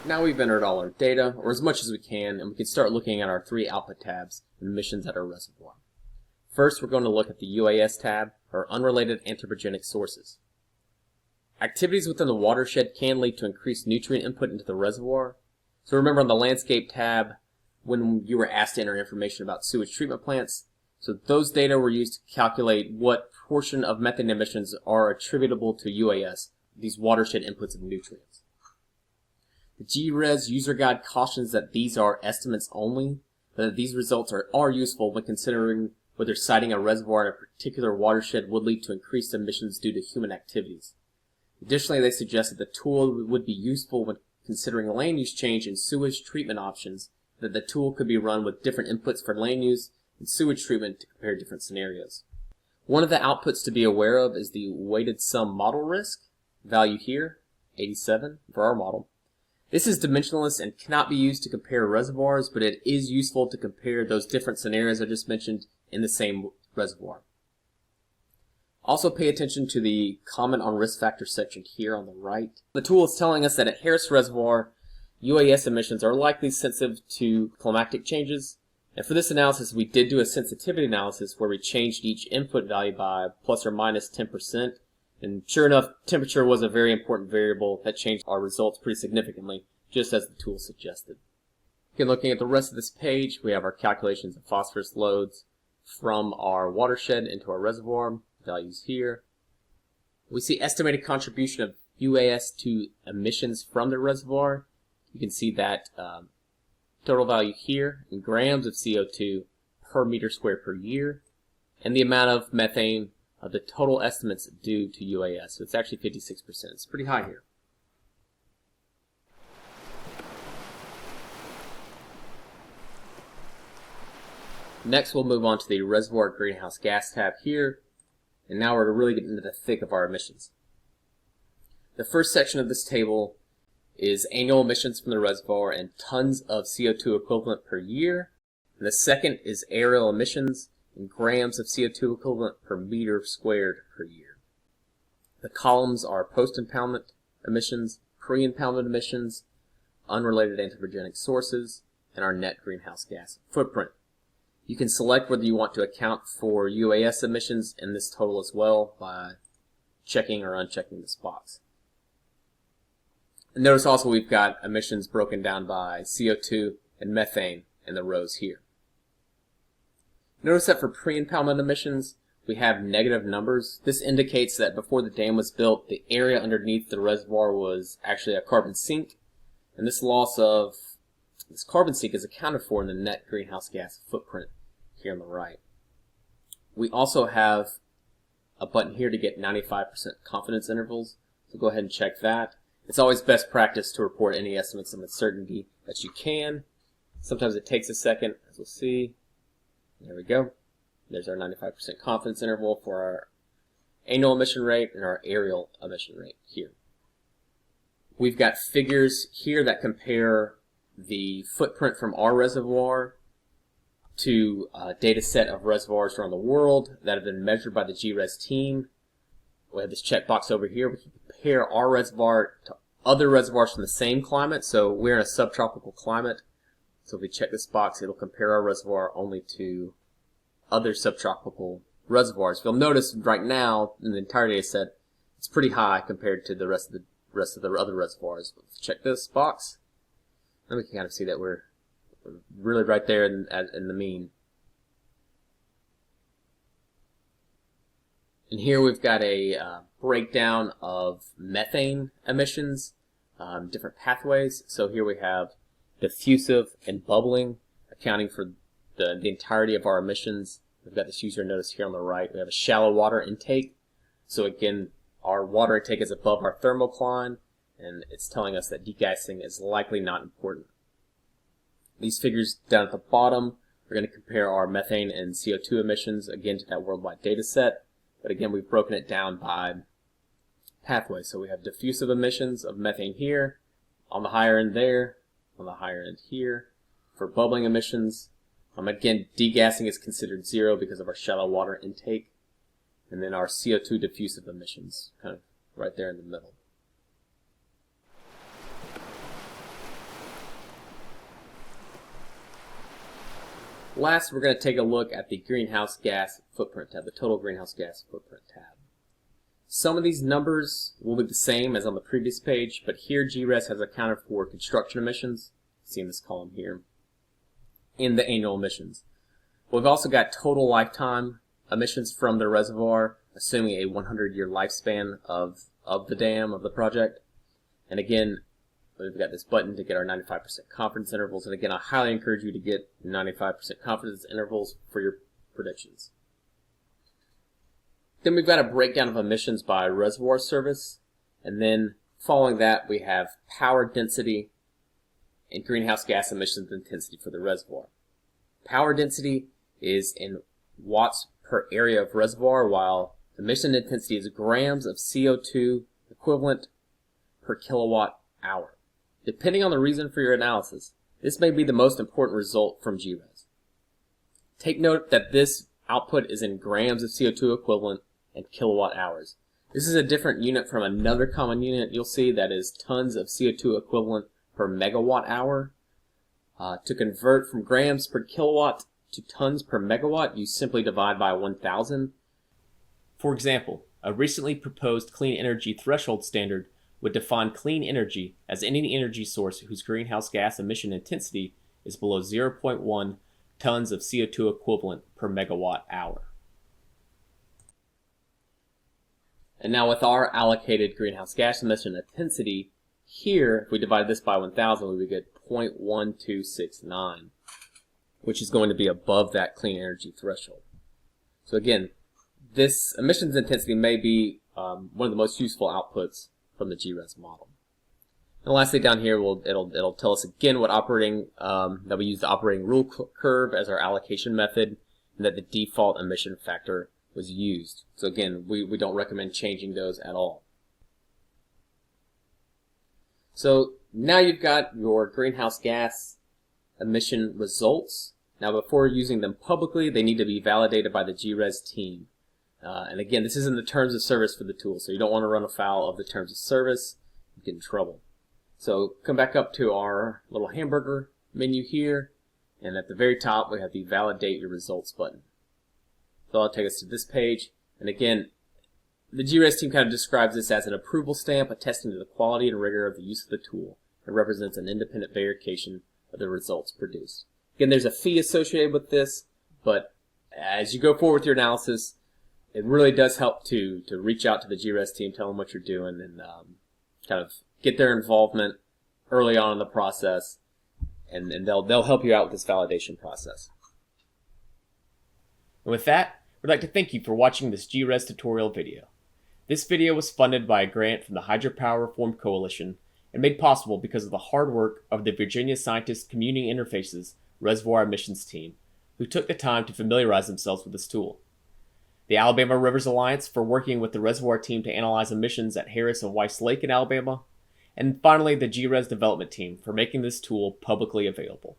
Now we've entered all our data, or as much as we can, and we can start looking at our three output tabs and emissions at our reservoir. First, we're going to look at the UAS tab, or Unrelated Anthropogenic Sources. Activities within the watershed can lead to increased nutrient input into the reservoir. So remember on the Landscape tab, when you were asked to enter information about sewage treatment plants, so those data were used to calculate what portion of methane emissions are attributable to UAS, these watershed inputs of nutrients. The GRES user guide cautions that these are estimates only, but that these results are useful when considering whether siting a reservoir in a particular watershed would lead to increased emissions due to human activities. Additionally, they suggest that the tool would be useful when considering land use change in sewage treatment options, that the tool could be run with different inputs for land use and sewage treatment to compare different scenarios. One of the outputs to be aware of is the weighted sum model risk, value here, 87 for our model. This is dimensionless and cannot be used to compare reservoirs, but it is useful to compare those different scenarios I just mentioned in the same reservoir. Also pay attention to the comment on risk factor section here on the right. The tool is telling us that at Harris Reservoir, UAS emissions are likely sensitive to climatic changes. And for this analysis, we did do a sensitivity analysis where we changed each input value by plus or minus 10%. And sure enough, temperature was a very important variable that changed our results pretty significantly, just as the tool suggested. Again, looking at the rest of this page, we have our calculations of phosphorus loads from our watershed into our reservoir, values here. We see estimated contribution of UAS to emissions from the reservoir. You can see that total value here in grams of CO2 per meter squared per year, and the amount of methane of the total estimates due to UAS. So it's actually 56%. It's pretty high here. Next, we'll move on to the Reservoir Greenhouse Gas tab here, and now we're really getting into the thick of our emissions. The first section of this table is annual emissions from the reservoir in tons of CO2 equivalent per year, and the second is aerial emissions in grams of CO2 equivalent per meter squared per year. The columns are post-impoundment emissions, pre-impoundment emissions, unrelated anthropogenic sources, and our net greenhouse gas footprint. You can select whether you want to account for UAS emissions in this total as well by checking or unchecking this box. And notice also we've got emissions broken down by CO2 and methane in the rows here. Notice that for pre-impoundment emissions, we have negative numbers. This indicates that before the dam was built, the area underneath the reservoir was actually a carbon sink, and this loss of this carbon sink is accounted for in the net greenhouse gas footprint here on the right. We also have a button here to get 95% confidence intervals, so go ahead and check that. It's always best practice to report any estimates of uncertainty that you can. Sometimes it takes a second, as we'll see. There we go. There's our 95% confidence interval for our annual emission rate and our aerial emission rate here. We've got figures here that compare the footprint from our reservoir to a data set of reservoirs around the world that have been measured by the GRES team. We have this checkbox over here. We can compare our reservoir to other reservoirs from the same climate. So we're in a subtropical climate. So if we check this box, it'll compare our reservoir only to other subtropical reservoirs. You'll notice right now in the entire data set, it's pretty high compared to the rest of the other reservoirs. Let's check this box, and we can kind of see that we're really right there in the mean. And here we've got a breakdown of methane emissions, different pathways. So here we have diffusive and bubbling, accounting for the entirety of our emissions. We've got this user notice here on the right. We have a shallow water intake. So again, our water intake is above our thermocline, and it's telling us that degassing is likely not important. These figures down at the bottom are going to compare our methane and CO2 emissions, again, to that worldwide data set. But again, we've broken it down by pathway. So we have diffusive emissions of methane here, on the higher end there, on the higher end here. For bubbling emissions, again, degassing is considered zero because of our shallow water intake. And then our CO2 diffusive emissions, kind of right there in the middle. Last, we're going to take a look at the greenhouse gas footprint tab, the total greenhouse gas footprint tab. Some of these numbers will be the same as on the previous page, but here GRES has accounted for construction emissions, see in this column here, in the annual emissions. We've also got total lifetime emissions from the reservoir, assuming a 100-year lifespan of the dam, of the project. And again, we've got this button to get our 95% confidence intervals. And again, I highly encourage you to get 95% confidence intervals for your predictions. Then we've got a breakdown of emissions by reservoir service. And then following that, we have power density and greenhouse gas emissions intensity for the reservoir. Power density is in watts per area of reservoir, while emission intensity is grams of CO2 equivalent per kilowatt hour. Depending on the reason for your analysis, this may be the most important result from GRES. Take note that this output is in grams of CO2 equivalent and kilowatt hours. This is a different unit from another common unit you'll see, that is tons of CO2 equivalent per megawatt hour. To convert from grams per kilowatt to tons per megawatt, you simply divide by 1,000. For example, a recently proposed clean energy threshold standard would define clean energy as any energy source whose greenhouse gas emission intensity is below 0.1 tons of CO2 equivalent per megawatt hour. And now with our allocated greenhouse gas emission intensity, here, if we divide this by 1,000, we would get 0.1269, which is going to be above that clean energy threshold. So again, this emissions intensity may be one of the most useful outputs from the GRES model. And lastly, down here, it'll tell us again what that we use the operating rule curve as our allocation method, and that the default emission factor was used. So again, we don't recommend changing those at all. So now you've got your greenhouse gas emission results. Now before using them publicly, they need to be validated by the GRES team. And again, this is in the terms of service for the tool, so you don't want to run afoul of the terms of service. You get in trouble. So come back up to our little hamburger menu here, and at the very top we have the Validate Your Results button. So that'll take us to this page, and again, the GRES team kind of describes this as an approval stamp attesting to the quality and rigor of the use of the tool, and represents an independent verification of the results produced. Again, there's a fee associated with this, but as you go forward with your analysis, it really does help to reach out to the GRES team, tell them what you're doing, and kind of get their involvement early on in the process, and they'll help you out with this validation process. And with that, we'd like to thank you for watching this GRES tutorial video. This video was funded by a grant from the Hydropower Reform Coalition and made possible because of the hard work of the Virginia Scientist Community Interfaces Reservoir Emissions team, who took the time to familiarize themselves with this tool. The Alabama Rivers Alliance for working with the reservoir team to analyze emissions at Harris and Weiss Lake in Alabama, and finally the GRES development team for making this tool publicly available.